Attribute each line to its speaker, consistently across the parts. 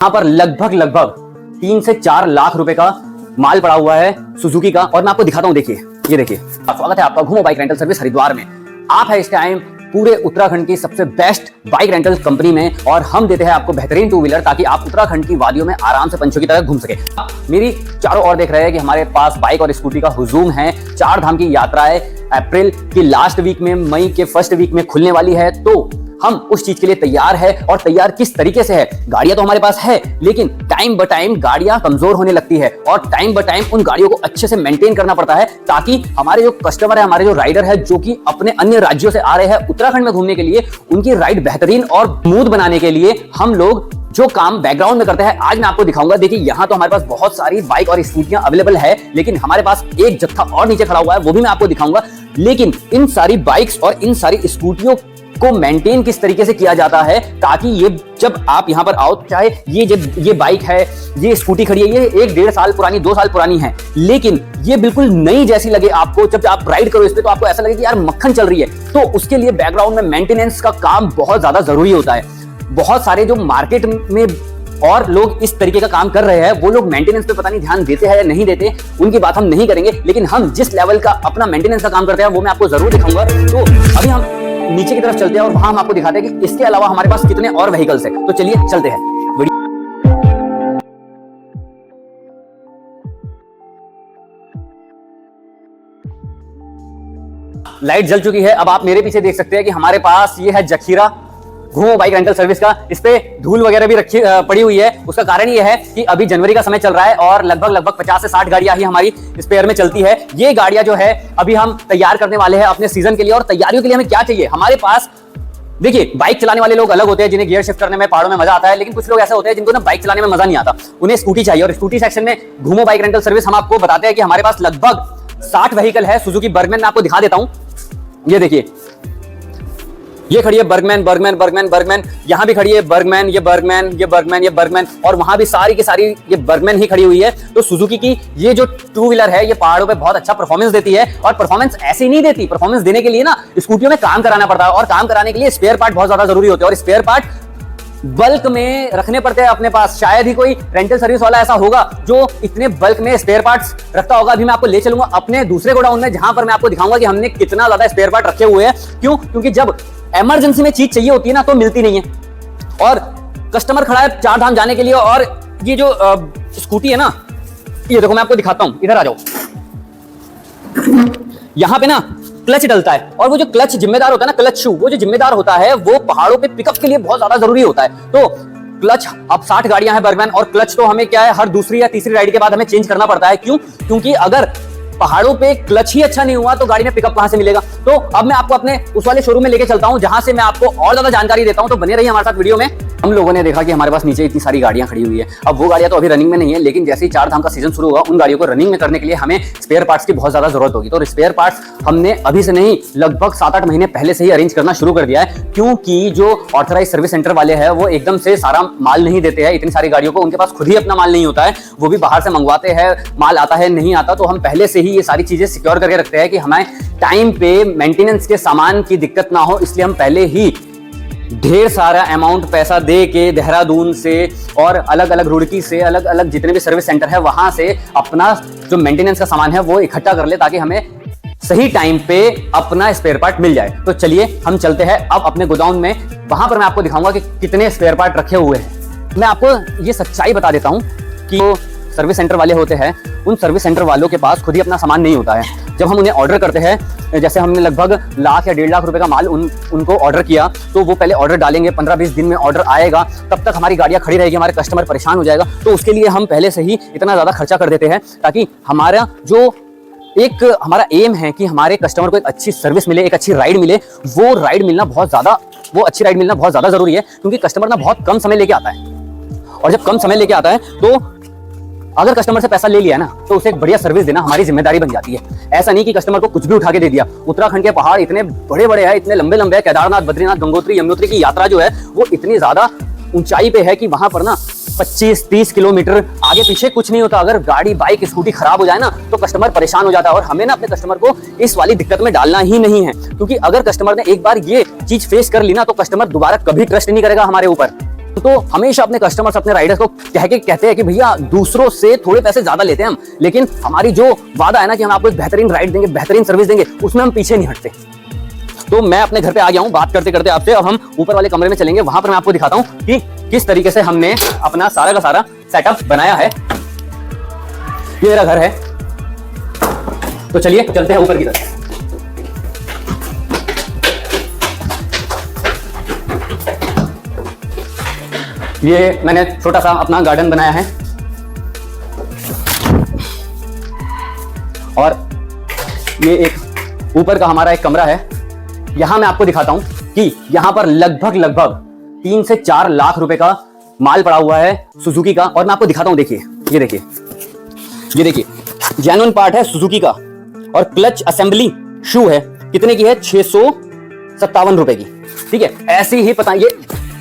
Speaker 1: यहाँ पर लगभग 3 से 4 लाख रुपए का माल पड़ा हुआ है सुजुकी का। और मैं आपको दिखाता हूँ, देखिए, ये देखिए। स्वागत है आपका घूमो बाइक रेंटल सर्विस हरिद्वार में। आप है इस टाइम पूरे उत्तराखंड की सबसे बेस्ट बाइक रेंटल कंपनी में, और हम देते हैं आपको बेहतरीन टू व्हीलर ताकि आप उत्तराखंड की वादियों में आराम से पंछियों की तरह घूम सके। मेरी चारों ओर देख रहे हैं कि हमारे पास बाइक और स्कूटी का हुजूम है। 4 धाम की यात्राएं अप्रैल की लास्ट वीक में, मई के फर्स्ट वीक में खुलने वाली है। तो हम उस चीज के लिए तैयार है, और तैयार किस तरीके से है। गाड़ियां तो हमारे पास है, लेकिन टाइम ब टाइम गाड़ियां कमजोर होने लगती है, और टाइम ब टाइम उन गाड़ियों को अच्छे से मेंटेन करना पड़ता है ताकि हमारे जो कस्टमर है, हमारे जो राइडर है, जो कि अपने अन्य राज्यों से आ रहे हैं उत्तराखंड में घूमने के लिए, उनकी राइड बेहतरीन और स्मूथ बनाने के लिए हम लोग जो काम बैकग्राउंड में करते हैं, आज मैं आपको दिखाऊंगा। देखिए, यहाँ तो हमारे पास बहुत सारी बाइक और स्कूटियां अवेलेबल है, लेकिन हमारे पास एक जत्था और नीचे खड़ा हुआ है, वो भी मैं आपको दिखाऊंगा। लेकिन इन सारी बाइक्स और इन सारी स्कूटियों को मेंटेन किस तरीके से किया जाता है ताकि ये जब आप यहां पर आओ, चाहे ये बाइक है, ये स्कूटी खड़ी है, ये 1-1.5 साल पुरानी, 2 साल पुरानी है, लेकिन ये बिल्कुल नई जैसी लगे आपको। जब आप राइड करो इस पे तो आपको ऐसा लगे कि यार मक्खन चल रही है। तो उसके लिए बैकग्राउंड में मेंटेनेंस का काम बहुत ज्यादा जरूरी होता है। बहुत सारे जो मार्केट में और लोग इस तरीके का काम कर रहे हैं, वो लोग मेंटेनेंस पे पता नहीं ध्यान देते हैं या नहीं देते, उनकी बात हम नहीं करेंगे। लेकिन हम जिस लेवल का अपना मेंटेनेंस का काम करते हैं वो मैं आपको जरूर दिखाऊंगा। तो अभी हम नीचे की तरफ चलते हैं और वहां हम आपको दिखाते हैं कि इसके अलावा हमारे पास कितने और व्हीकल्स हैं। तो चलिए चलते हैं। लाइट जल चुकी है। अब आप मेरे पीछे देख सकते हैं कि हमारे पास ये है जखीरा घूमो बाइक रेंटल सर्विस का। इस पे धूल वगैरह भी रखी पड़ी हुई है। उसका कारण ये है कि अभी जनवरी का समय चल रहा है और लगभग 50 से 60 गाड़ियां ही हमारी स्पेयर में चलती है। ये गाड़ियां जो है अभी हम तैयार करने वाले हैं अपने सीजन के लिए। और तैयारियों के लिए हमें क्या चाहिए, हमारे पास देखिए, बाइक चलाने वाले लोग अलग होते हैं जिन्हें गियर शिफ्ट करने में, पहाड़ों में मजा आता है। लेकिन कुछ लोग ऐसे होते हैं जिनको ना बाइक चलाने में मजा नहीं आता, उन्हें स्कूटी चाहिए। और स्कूटी सेक्शन में घूमो बाइक रेंटल सर्विस हम आपको बताते हैं कि हमारे पास लगभग 60 व्हीकल है। सुजुकी बर्गमैन मैं आपको दिखा देता हूं। ये देखिए, ये खड़ी है बर्गमैन, यहां भी खड़ी है बर्गमैन, ये बर्गमैन, और वहां भी सारी की सारी ये बर्गमैन ही खड़ी हुई है। तो सुजुकी की ये जो टू व्हीलर है, ये पहाड़ों पे बहुत अच्छा परफॉर्मेंस देती है। और परफॉर्मेंस ऐसे ही नहीं देती, परफॉर्मेंस देने के लिए ना स्कूटियों में काम कराना पड़ता है, और काम कराने के लिए स्पेयर पार्ट बहुत ज्यादा जरूरी होते हैं। और स्पेयर पार्ट बल्क में रखने पड़ते हैं अपने पास। शायद ही कोई रेंटल सर्विस वाला ऐसा होगा जो इतने बल्क में स्पेयर पार्ट्स रखता होगा। अभी मैं आपको ले चलूंगा अपने दूसरे गोडाउन में, जहां पर मैं आपको दिखाऊंगा कि हमने कितना ज्यादा स्पेयर पार्ट रखे हुए हैं। क्यों? क्योंकि जब इमरजेंसी में चीज चाहिए होती है ना, तो मिलती नहीं है। और कस्टमर खड़ा है 4 धाम जाने के लिए, और ये जो स्कूटी है ना, ये देखो मैं आपको दिखाता हूं, इधर आ जाओ। यहां पे ना क्लच डलता है, और वो जो क्लच जिम्मेदार होता है ना, क्लच शू, वो जो जिम्मेदार होता है वो पहाड़ों पे पिकअप के लिए बहुत ज्यादा जरूरी होता है। तो क्लच, अब 60 गाड़ियां हैं बर्गमैन, और क्लच तो हमें क्या है, हर दूसरी या तीसरी राइड के बाद हमें चेंज करना पड़ता है। क्यों? क्योंकि अगर पहाड़ों पे क्लच ही अच्छा नहीं हुआ तो गाड़ी में पिकअप कहां से मिलेगा। तो अब मैं आपको अपने उस वाले शोरूम में लेके चलता हूं जहां से मैं आपको और ज्यादा जानकारी देता हूं। तो बने रहिए हमारे साथ वीडियो में। हम लोगों ने देखा कि हमारे पास नीचे इतनी सारी गाड़ियां खड़ी हुई है। अब वो गाड़ियां तो अभी रनिंग में नहीं है, लेकिन जैसे ही 4 धाम का सीजन शुरू होगा, उन गाड़ियों को रनिंग में करने के लिए हमें स्पेयर पार्ट्स की बहुत ज्यादा जरूरत होगी। तो स्पेयर पार्ट्स हमने अभी से नहीं, लगभग 7-8 महीने पहले से ही अरेंज करना शुरू कर दिया है। क्योंकि जो ऑथराइज सर्विस सेंटर वाले हैं वो एकदम से सारा माल नहीं देते हैं इतनी सारी गाड़ियों को। उनके पास खुद ही अपना माल नहीं होता है, वो भी बाहर से मंगवाते हैं। माल आता है, नहीं आता, तो हम पहले से ही ये सारी चीजें सिक्योर करके रखते हैं कि हमें टाइम पे मेंटेनेंस के सामान की दिक्कत ना हो। इसलिए हम पहले ही ढेर सारा अमाउंट पैसा दे के देहरादून से और अलग अलग रुड़की से, अलग अलग जितने भी सर्विस सेंटर है वहां से अपना जो मेंटेनेंस का सामान है वो इकट्ठा कर ले, ताकि हमें सही टाइम पे अपना स्पेयर पार्ट मिल जाए। तो चलिए हम चलते हैं अब अपने गोदाउन में। वहां पर मैं आपको दिखाऊंगा कि कितने स्पेयर पार्ट रखे हुए हैं। मैं आपको ये सच्चाई बता देता हूं कि जो सर्विस सेंटर वाले होते हैं, उन सर्विस सेंटर वालों के पास खुद ही अपना सामान नहीं होता है। जब हम उन्हें ऑर्डर करते हैं, जैसे हमने लगभग 1 लाख या 1.5 लाख रुपए का माल उनको ऑर्डर किया, तो वो पहले ऑर्डर डालेंगे, 15-20 दिन में ऑर्डर आएगा, तब तक हमारी गाड़ियां खड़ी रहेगी, हमारे कस्टमर परेशान हो जाएगा। तो उसके लिए हम पहले से ही इतना ज्यादा खर्चा कर देते हैं ताकि हमारा एम है कि हमारे कस्टमर को एक अच्छी सर्विस मिले, एक अच्छी राइड मिले। वो अच्छी राइड मिलना बहुत ज्यादा जरूरी है, क्योंकि कस्टमर ना बहुत कम समय लेके आता है। और जब कम समय लेके आता है तो अगर कस्टमर से पैसा ले लिया ना, तो उसे एक बढ़िया सर्विस देना हमारी जिम्मेदारी बन जाती है। ऐसा नहीं कि कस्टमर को कुछ भी उठा के दे दिया। उत्तराखंड के पहाड़ इतने बड़े बड़े हैं, इतने लंबे लंबे हैं। केदारनाथ, बद्रीनाथ, गंगोत्री, यमुनोत्री की यात्रा जो है वो इतनी ज्यादा ऊंचाई पे है कि वहां पर ना 25-30 किलोमीटर आगे पीछे कुछ नहीं होता। अगर गाड़ी, बाइक, स्कूटी खराब हो जाए ना, तो कस्टमर परेशान हो जाता है। और हमें ना अपने कस्टमर को इस वाली दिक्कत में डालना ही नहीं है, क्योंकि अगर कस्टमर ने एक बार ये चीज फेस कर ली ना, तो कस्टमर दोबारा कभी ट्रस्ट नहीं करेगा हमारे ऊपर। तो हमेशा अपने कस्टमर्स, अपने राइडर्स को कहते हैं कि भैया दूसरों से थोड़े पैसे ज्यादा लेते हैं हम, लेकिन हमारी जो वादा है ना कि हम आपको एक बेहतरीन राइड देंगे, बेहतरीन सर्विस देंगे, उसमें हम पीछे नहीं हटते। तो मैं अपने घर पे आ गया हूँ बात करते करते आपसे। अब हम ऊपर वाले कमरे में चलेंगे, वहां पर मैं आपको दिखाता हूँ कि किस तरीके से हमने अपना सारा का सारा सेटअप बनाया है। ये मेरा घर है, तो चलिए चलते हैं ऊपर की तरफ। ये मैंने छोटा सा अपना गार्डन बनाया है और ये एक ऊपर का हमारा एक कमरा है। यहां मैं आपको दिखाता हूं कि यहां पर लगभग 3 से 4 लाख रुपए का माल पड़ा हुआ है सुजुकी का। और मैं आपको दिखाता हूं, देखिए ये देखिए जेन्युइन पार्ट है सुजुकी का। और क्लच असेंबली शू है, कितने की है? 657 रुपए की। ठीक है, ऐसी ही पता, ये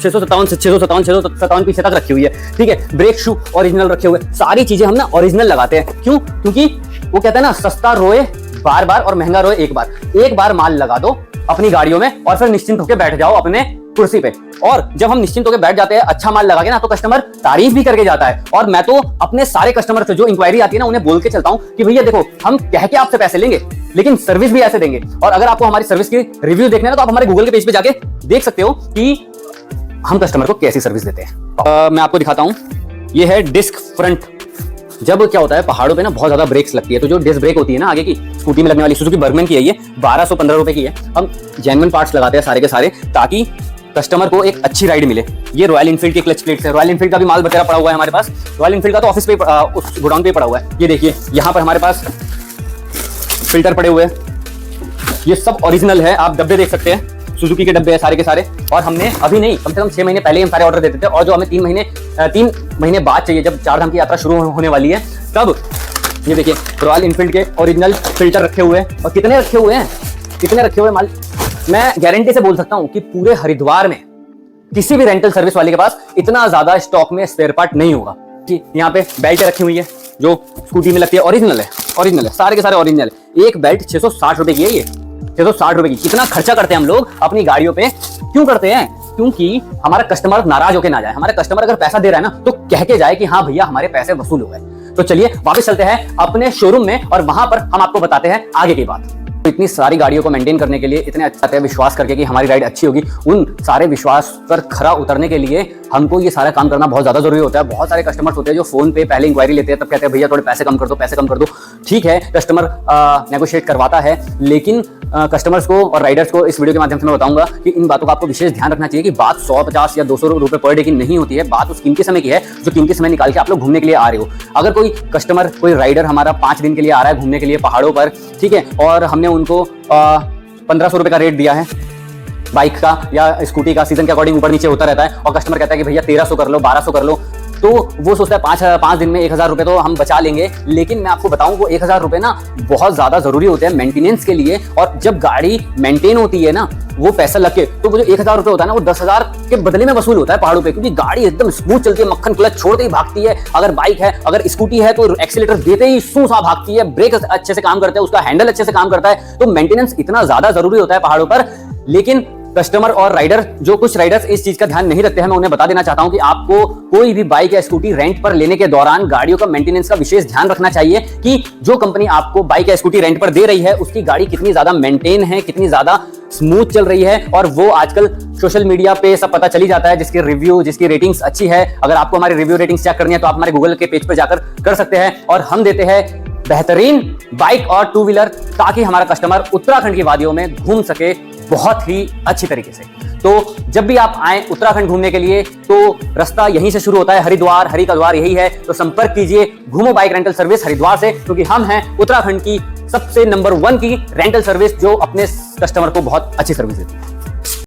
Speaker 1: 657 पीछे तक रखी हुई है। ठीक है, ब्रेक शू ओरिजिनल रखे हुए, सारी चीजें हम ना ओरिजिनल लगाते हैं। क्यों? क्योंकि वो कहते हैं ना, सस्ता रोए बार बार और महंगा रोए एक बार। एक बार माल लगा दो अपनी गाड़ियों में और फिर निश्चिंत होकर बैठ जाओ अपने कुर्सी पे। और जब हम निश्चिंत होकर बैठ जाते हैं अच्छा माल लगा के ना, तो कस्टमर तारीफ भी करके जाता है। और मैं तो अपने सारे कस्टमर से जो इंक्वायरी आती है ना, उन्हें बोल के चलता हूं कि भैया देखो, हम कह के आपसे पैसे लेंगे लेकिन सर्विस भी ऐसे देंगे। और अगर आपको हमारी सर्विस की रिव्यू देखना है तो आप हमारे गूगल के पेज पे जाके देख सकते हो कि हम कस्टमर को कैसी सर्विस देते हैं। मैं आपको दिखाता हूं, ये है डिस्क फ्रंट। जब क्या होता है पहाड़ों पे ना बहुत ज्यादा ब्रेक्स लगती है, तो जो डिस्क ब्रेक होती है ना आगे की, स्कूटी में लगने वाली, सुजुकी बर्गमैन की है ये, 1215 रुपए की है। हम जेन्युइन पार्ट्स लगाते हैं सारे के सारे, ताकि कस्टमर को एक अच्छी राइड मिले। ये रॉयल इनफील्ड की क्लच प्लेट्स है। रॉयल इनफील्ड का भी माल वगैरह पड़ा हुआ है हमारे पास। रॉयल इनफील्ड का तो ऑफिस पे, उस गोडाउन पे पड़ा हुआ है। ये देखिए यहाँ पर हमारे पास फिल्टर पड़े हुए हैं, ये सब ओरिजिनल है। आप डब्बे देख सकते हैं, सुजुकी के डब्बे हैं सारे के सारे। और हमने अभी नहीं, कम से कम 6 महीने पहले हम सारे ऑर्डर देते थे। और जो हमें 3 महीने बाद चाहिए, जब 4 धाम की यात्रा शुरू होने वाली है, तब ये देखिए रॉयल इनफील्ड के ओरिजिनल फिल्टर रखे हुए हैं। और कितने रखे हुए हैं माल, मैं गारंटी से बोल सकता हूं कि पूरे हरिद्वार में किसी भी रेंटल सर्विस वाले के पास इतना ज्यादा स्टॉक में स्पेयर पार्ट नहीं होगा। यहाँ पे बेल्ट रखी हुई है जो स्कूटी में लगती है, ओरिजिनल है, सारे के सारे ओरिजिनल है। एक बेल्ट 660 रुपए की है, ये 660 रुपए की। कितना खर्चा करते हैं हम लोग अपनी गाड़ियों पे, क्यों करते हैं? क्योंकि हमारा कस्टमर नाराज होकर ना जाए। हमारे कस्टमर अगर पैसा दे रहा है ना, तो कह के जाए कि हाँ भैया हमारे पैसे वसूल हो गए। तो चलिए वापस चलते हैं अपने शोरूम में और वहां पर हम आपको बताते हैं आगे की बात। तो इतनी सारी गाड़ियों को मेंटेन करने के लिए, इतने अच्छा विश्वास करके कि हमारी राइड अच्छी होगी, उन सारे विश्वास पर खरा उतरने के लिए हमको ये सारा काम करना बहुत ज्यादा जरूरी होता है। बहुत सारे कस्टमर्स होते हैं जो फोन पे पहले इंक्वायरी लेते हैं, तब कहते हैं भैया थोड़े पैसे कम कर दो। ठीक है, कस्टमर नेगोशिएट करवाता है, लेकिन कस्टमर्स को और राइडर्स को इस वीडियो के माध्यम से मैं बताऊंगा कि इन बातों का आपको विशेष ध्यान रखना चाहिए कि बात 150 या 200 रुपए पर डे की नहीं होती है। बात उस कीमती समय की है जो कीमती समय निकाल के आप लोग घूमने के लिए आ रहे हो। अगर कोई कस्टमर, कोई राइडर हमारा 5 दिन के लिए आ रहा है घूमने के लिए पहाड़ों पर, ठीक है, और हमने उनको 1500 रुपए का रेट दिया है बाइक का या स्कूटी का, सीजन के अकॉर्डिंग ऊपर नीचे होता रहता है, और कस्टमर कहता है कि भैया 1300 कर लो, 1200 कर लो, तो वो सोचता है 5 दिन में 1000 रुपए तो हम बचा लेंगे। लेकिन मैं आपको बताऊं, वो 1000 रुपए ना बहुत ज्यादा जरूरी होते हैं मेंटेनेंस के लिए। और जब गाड़ी मेंटेन होती है ना, वो पैसा लग के, तो वो जो 1000 रुपए होता है ना, वो 10,000 के बदले में वसूल होता है पहाड़ों पे। क्योंकि गाड़ी एकदम स्मूथ चलती है, मक्खन क्लच छोड़ते ही भागती है। अगर बाइक है, अगर स्कूटी है, तो एक्सीलेटर देते ही सूसा भागती है, ब्रेक अच्छे से काम करते हैं, उसका हैंडल अच्छे से काम करता है। तो मेंटेनेंस इतना ज्यादा जरूरी होता है पहाड़ों पर। लेकिन कस्टमर और राइडर, जो कुछ राइडर्स इस चीज का ध्यान नहीं रखते हैं, मैं उन्हें बता देना चाहता हूं कि आपको कोई भी बाइक या स्कूटी रेंट पर लेने के दौरान गाड़ियों का मेंटेनेंस का विशेष ध्यान रखना चाहिए कि जो कंपनी आपको बाइक या स्कूटी रेंट पर दे रही है, उसकी गाड़ी कितनी ज्यादा मेंटेन है, कितनी ज्यादा स्मूथ चल रही है। और वो आजकल सोशल मीडिया पे सब पता चली जाता है, जिसकी रिव्यू, जिसकी रेटिंग्स अच्छी है। अगर आपको हमारी रिव्यू रेटिंग्स चेक करनी है तो आप हमारे गूगल के पेज पर जाकर कर सकते हैं। और हम देते हैं बेहतरीन बाइक और 2 व्हीलर, ताकि हमारा कस्टमर उत्तराखंड की वादियों में घूम सके बहुत ही अच्छी तरीके से। तो जब भी आप आए उत्तराखंड घूमने के लिए, तो रास्ता यहीं से शुरू होता है, हरिद्वार, हरि का द्वार यही है। तो संपर्क कीजिए घूमो बाइक रेंटल सर्विस हरिद्वार से, क्योंकि हम हैं उत्तराखंड की सबसे नंबर 1 की रेंटल सर्विस जो अपने कस्टमर को बहुत अच्छी सर्विस देती है।